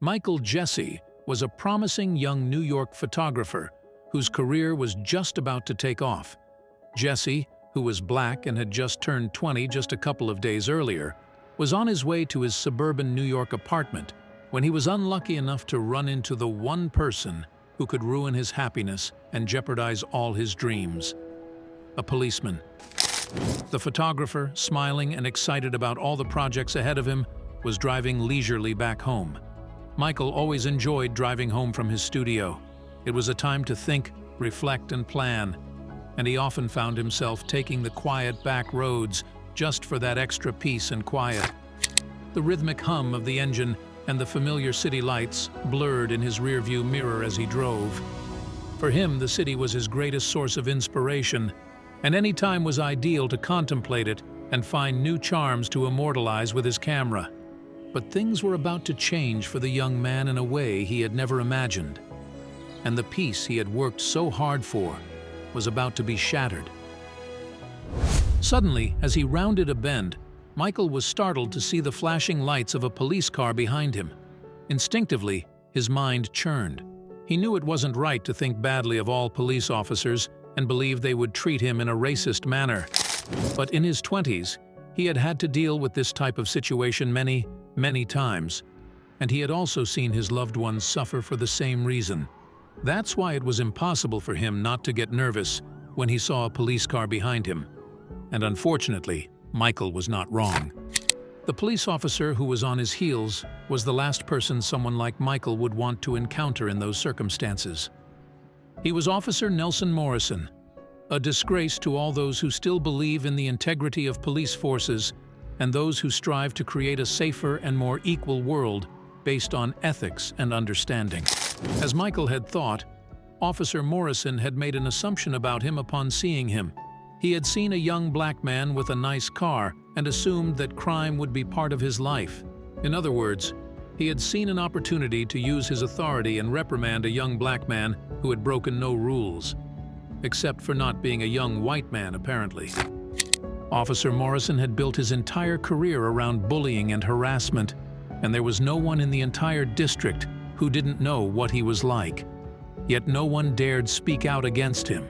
Michael Jesse was a promising young New York photographer whose career was just about to take off. Jesse, who was black and had just turned 20 just a couple of days earlier, was on his way to his suburban New York apartment when he was unlucky enough to run into the one person who could ruin his happiness and jeopardize all his dreams: a policeman. The photographer, smiling and excited about all the projects ahead of him, was driving leisurely back home. Michael always enjoyed driving home from his studio. It was a time to think, reflect, and plan, and he often found himself taking the quiet back roads just for that extra peace and quiet. The rhythmic hum of the engine and the familiar city lights blurred in his rearview mirror as he drove. For him, the city was his greatest source of inspiration, and any time was ideal to contemplate it and find new charms to immortalize with his camera. But things were about to change for the young man in a way he had never imagined, and the peace he had worked so hard for was about to be shattered. Suddenly, as he rounded a bend, Michael was startled to see the flashing lights of a police car behind him. Instinctively, his mind churned. He knew it wasn't right to think badly of all police officers and believed they would treat him in a racist manner. But in his 20s, he had had to deal with this type of situation many, many times, and he had also seen his loved ones suffer for the same reason. That's why it was impossible for him not to get nervous when he saw a police car behind him. And unfortunately, Michael was not wrong. The police officer who was on his heels was the last person someone like Michael would want to encounter in those circumstances. He was Officer Nelson Morrison, a disgrace to all those who still believe in the integrity of police forces and those who strive to create a safer and more equal world based on ethics and understanding. As Michael had thought, Officer Morrison had made an assumption about him upon seeing him. He had seen a young black man with a nice car and assumed that crime would be part of his life. In other words, he had seen an opportunity to use his authority and reprimand a young black man who had broken no rules, except for not being a young white man, apparently. Officer Morrison had built his entire career around bullying and harassment, and there was no one in the entire district who didn't know what he was like. Yet no one dared speak out against him.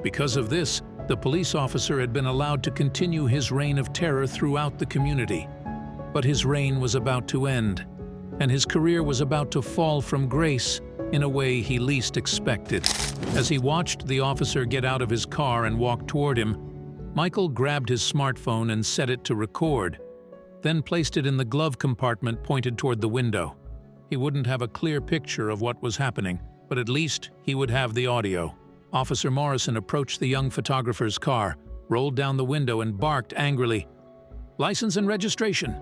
Because of this, the police officer had been allowed to continue his reign of terror throughout the community. But his reign was about to end, and his career was about to fall from grace in a way he least expected. As he watched the officer get out of his car and walk toward him, Michael grabbed his smartphone and set it to record, then placed it in the glove compartment pointed toward the window. He wouldn't have a clear picture of what was happening, but at least he would have the audio. Officer Morrison approached the young photographer's car, rolled down the window and barked angrily, "License and registration."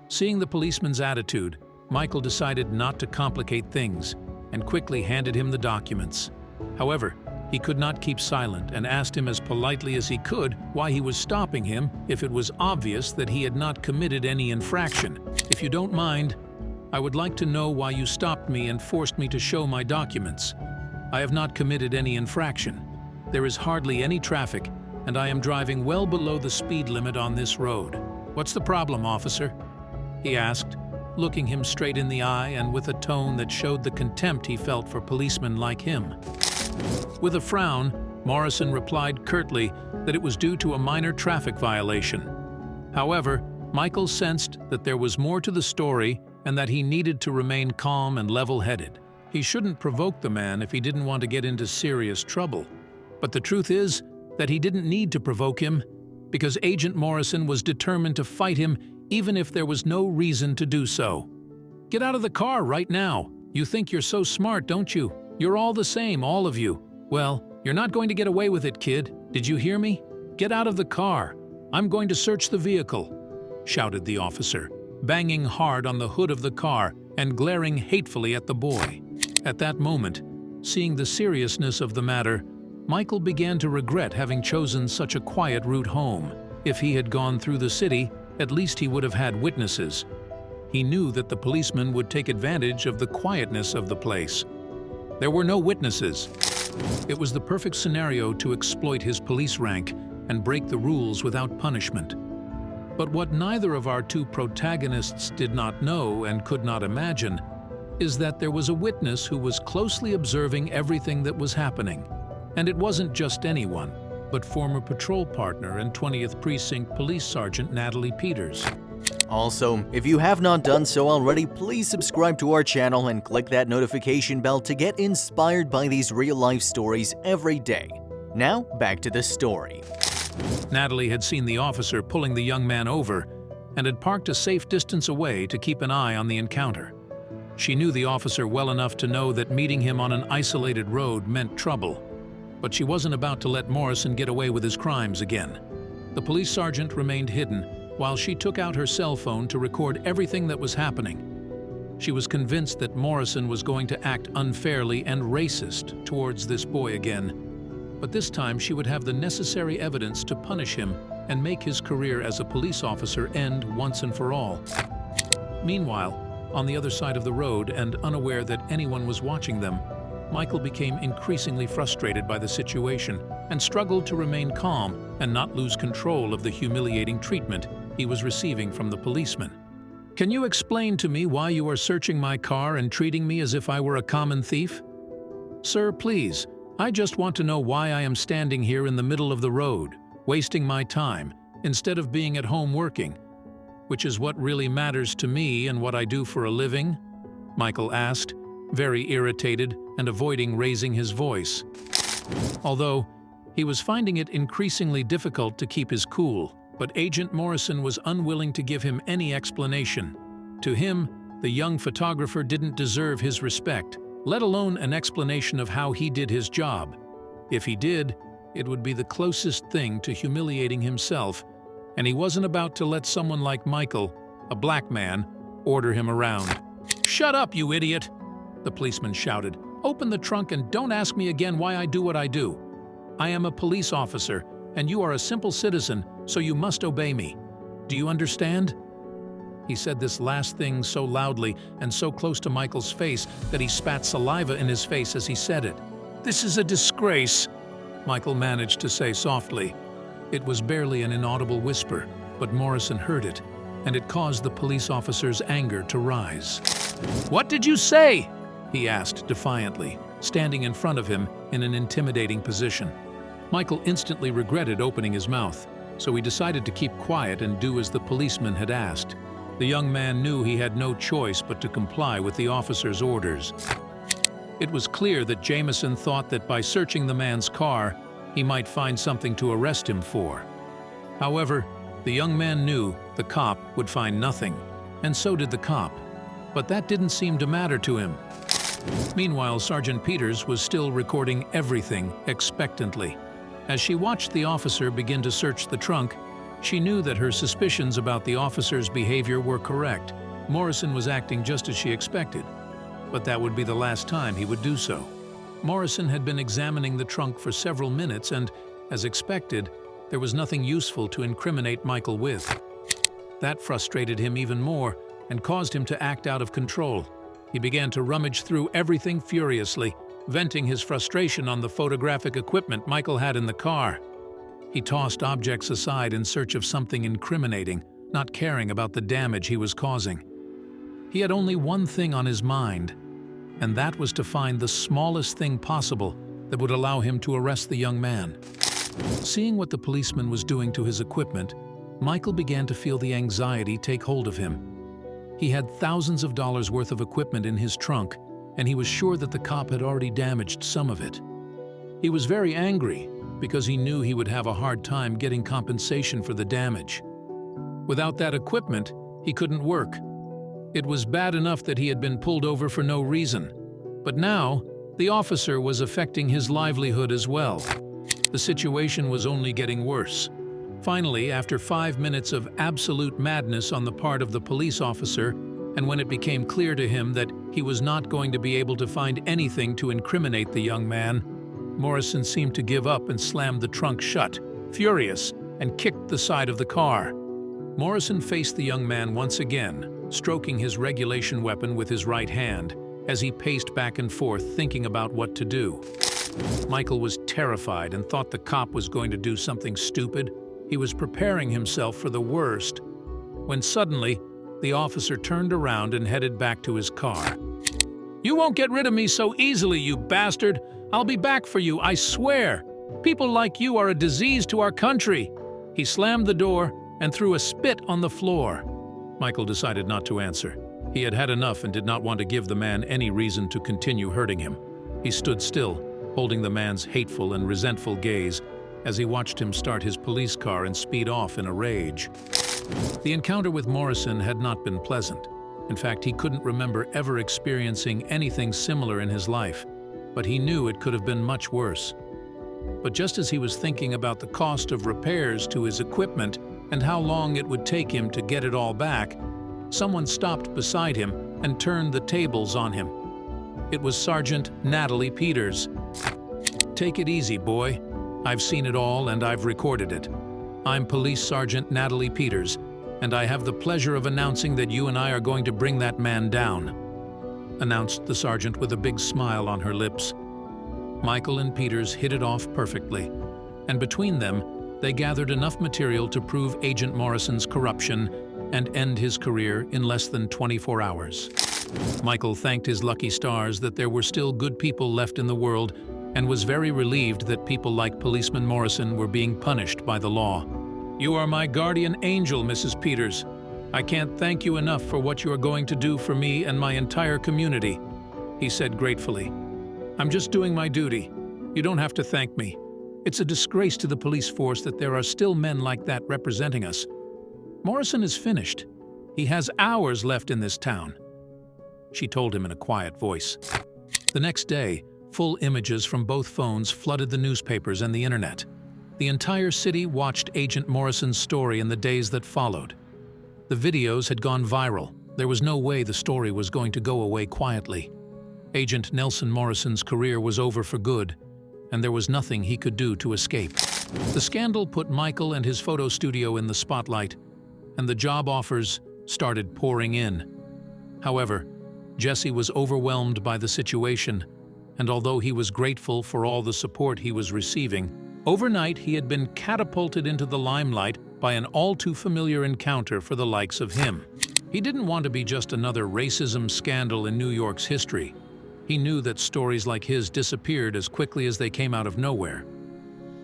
Seeing the policeman's attitude, Michael decided not to complicate things and quickly handed him the documents. However, he could not keep silent and asked him as politely as he could why he was stopping him if it was obvious that he had not committed any infraction. "If you don't mind, I would like to know why you stopped me and forced me to show my documents. I have not committed any infraction. There is hardly any traffic, and I am driving well below the speed limit on this road. What's the problem, officer?" he asked, looking him straight in the eye and with a tone that showed the contempt he felt for policemen like him. With a frown, Morrison replied curtly that it was due to a minor traffic violation. However, Michael sensed that there was more to the story and that he needed to remain calm and level-headed. He shouldn't provoke the man if he didn't want to get into serious trouble. But the truth is that he didn't need to provoke him, because Agent Morrison was determined to fight him even if there was no reason to do so. "Get out of the car right now. You think you're so smart, don't you? You're all the same, all of you. Well, you're not going to get away with it, kid. Did you hear me? Get out of the car. I'm going to search the vehicle," shouted the officer, banging hard on the hood of the car and glaring hatefully at the boy. At that moment, seeing the seriousness of the matter, Michael began to regret having chosen such a quiet route home. If he had gone through the city, at least he would have had witnesses. He knew that the policeman would take advantage of the quietness of the place. There were no witnesses. It was the perfect scenario to exploit his police rank and break the rules without punishment. But what neither of our two protagonists did not know and could not imagine is that there was a witness who was closely observing everything that was happening. And it wasn't just anyone, but former patrol partner and 20th Precinct Police Sergeant Natalie Peters. Also, if you have not done so already, please subscribe to our channel and click that notification bell to get inspired by these real-life stories every day. Now, back to the story. Natalie had seen the officer pulling the young man over and had parked a safe distance away to keep an eye on the encounter. She knew the officer well enough to know that meeting him on an isolated road meant trouble, but she wasn't about to let Morrison get away with his crimes again. The police sergeant remained hidden while she took out her cell phone to record everything that was happening. She was convinced that Morrison was going to act unfairly and racist towards this boy again, but this time she would have the necessary evidence to punish him and make his career as a police officer end once and for all. Meanwhile, on the other side of the road and unaware that anyone was watching them, Michael became increasingly frustrated by the situation and struggled to remain calm and not lose control of the humiliating treatment he was receiving from the policeman. "Can you explain to me why you are searching my car and treating me as if I were a common thief?" "Sir, please, I just want to know why I am standing here in the middle of the road, wasting my time, instead of being at home working, which is what really matters to me and what I do for a living," Michael asked, very irritated and avoiding raising his voice. Although he was finding it increasingly difficult to keep his cool, but Agent Morrison was unwilling to give him any explanation. To him, the young photographer didn't deserve his respect, let alone an explanation of how he did his job. If he did, it would be the closest thing to humiliating himself, and he wasn't about to let someone like Michael, a black man, order him around. "Shut up, you idiot!" the policeman shouted. "Open the trunk and don't ask me again why I do what I do. I am a police officer, and you are a simple citizen, so you must obey me. Do you understand?" He said this last thing so loudly and so close to Michael's face that he spat saliva in his face as he said it. "This is a disgrace," Michael managed to say softly. It was barely an inaudible whisper, but Morrison heard it, and it caused the police officer's anger to rise. "What did you say?" he asked defiantly, standing in front of him in an intimidating position. Michael instantly regretted opening his mouth, so he decided to keep quiet and do as the policeman had asked. The young man knew he had no choice but to comply with the officer's orders. It was clear that Jameson thought that by searching the man's car, he might find something to arrest him for. However, the young man knew the cop would find nothing, and so did the cop. But that didn't seem to matter to him. Meanwhile, Sergeant Peters was still recording everything expectantly. As she watched the officer begin to search the trunk, she knew that her suspicions about the officer's behavior were correct. Morrison was acting just as she expected, but that would be the last time he would do so. Morrison had been examining the trunk for several minutes and, as expected, there was nothing useful to incriminate Michael with. That frustrated him even more and caused him to act out of control. He began to rummage through everything furiously, venting his frustration on the photographic equipment Michael had in the car. He tossed objects aside in search of something incriminating, not caring about the damage he was causing. He had only one thing on his mind, and that was to find the smallest thing possible that would allow him to arrest the young man. Seeing what the policeman was doing to his equipment, Michael began to feel the anxiety take hold of him. He had thousands of dollars worth of equipment in his trunk, and he was sure that the cop had already damaged some of it. He was very angry because he knew he would have a hard time getting compensation for the damage. Without that equipment, he couldn't work. It was bad enough that he had been pulled over for no reason, but now the officer was affecting his livelihood as well. The situation was only getting worse. Finally, after 5 minutes of absolute madness on the part of the police officer, and when it became clear to him that he was not going to be able to find anything to incriminate the young man, Morrison seemed to give up and slammed the trunk shut, furious, and kicked the side of the car. Morrison faced the young man once again, stroking his regulation weapon with his right hand as he paced back and forth thinking about what to do. Michael was terrified and thought the cop was going to do something stupid. He was preparing himself for the worst, when suddenly the officer turned around and headed back to his car. You won't get rid of me so easily, you bastard! I'll be back for you, I swear! People like you are a disease to our country!" He slammed the door and threw a spit on the floor. Michael decided not to answer. He had had enough and did not want to give the man any reason to continue hurting him. He stood still, holding the man's hateful and resentful gaze as he watched him start his police car and speed off in a rage. The encounter with Morrison had not been pleasant. In fact, he couldn't remember ever experiencing anything similar in his life, but he knew it could have been much worse. But just as he was thinking about the cost of repairs to his equipment and how long it would take him to get it all back, someone stopped beside him and turned the tables on him. It was Sergeant Natalie Peters. "Take it easy, boy. I've seen it all and I've recorded it. I'm Police Sergeant Natalie Peters, and I have the pleasure of announcing that you and I are going to bring that man down," announced the sergeant with a big smile on her lips. Michael and Peters hit it off perfectly, and between them, they gathered enough material to prove Agent Morrison's corruption and end his career in less than 24 hours. Michael thanked his lucky stars that there were still good people left in the world and was very relieved that people like Policeman Morrison were being punished by the law. "You are my guardian angel, Mrs. Peters. I can't thank you enough for what you are going to do for me and my entire community," he said gratefully. "I'm just doing my duty. You don't have to thank me. It's a disgrace to the police force that there are still men like that representing us. Morrison is finished. He has hours left in this town," she told him in a quiet voice. The next day, full images from both phones flooded the newspapers and the internet. The entire city watched Agent Morrison's story in the days that followed. The videos had gone viral. There was no way the story was going to go away quietly. Agent Nelson Morrison's career was over for good, and there was nothing he could do to escape. The scandal put Michael and his photo studio in the spotlight, and the job offers started pouring in. However, Jesse was overwhelmed by the situation, and although he was grateful for all the support he was receiving, overnight he had been catapulted into the limelight by an all-too-familiar encounter for the likes of him. He didn't want to be just another racism scandal in New York's history. He knew that stories like his disappeared as quickly as they came out of nowhere.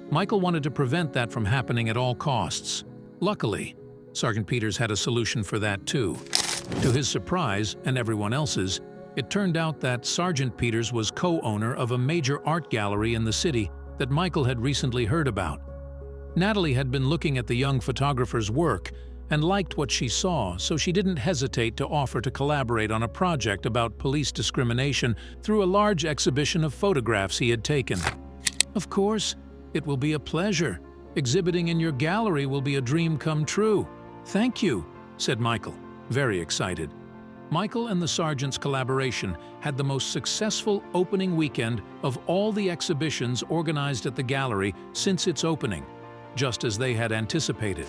Michael wanted to prevent that from happening at all costs. Luckily, Sergeant Peters had a solution for that too. To his surprise, and everyone else's, it turned out that Sergeant Peters was co-owner of a major art gallery in the city that Michael had recently heard about. Natalie had been looking at the young photographer's work and liked what she saw, so she didn't hesitate to offer to collaborate on a project about police discrimination through a large exhibition of photographs he had taken. "Of course, it will be a pleasure. Exhibiting in your gallery will be a dream come true. Thank you," said Michael, very excited. Michael and the sergeant's collaboration had the most successful opening weekend of all the exhibitions organized at the gallery since its opening, just as they had anticipated.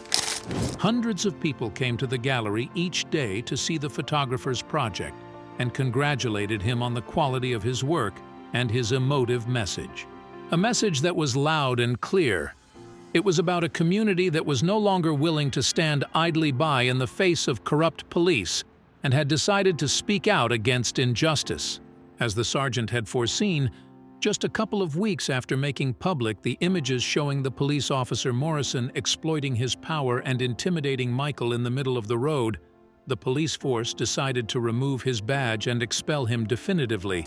Hundreds of people came to the gallery each day to see the photographer's project and congratulated him on the quality of his work and his emotive message. A message that was loud and clear. It was about a community that was no longer willing to stand idly by in the face of corrupt police and had decided to speak out against injustice. As the sergeant had foreseen, just a couple of weeks after making public the images showing the police officer Morrison exploiting his power and intimidating Michael in the middle of the road, the police force decided to remove his badge and expel him definitively.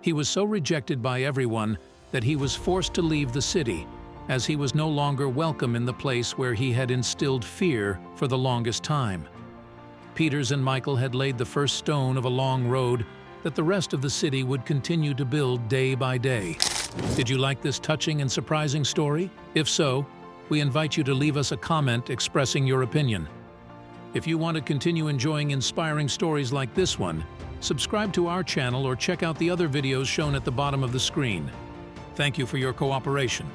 He was so rejected by everyone that he was forced to leave the city, as he was no longer welcome in the place where he had instilled fear for the longest time. Peters and Michael had laid the first stone of a long road that the rest of the city would continue to build day by day. Did you like this touching and surprising story? If so, we invite you to leave us a comment expressing your opinion. If you want to continue enjoying inspiring stories like this one, subscribe to our channel or check out the other videos shown at the bottom of the screen. Thank you for your cooperation.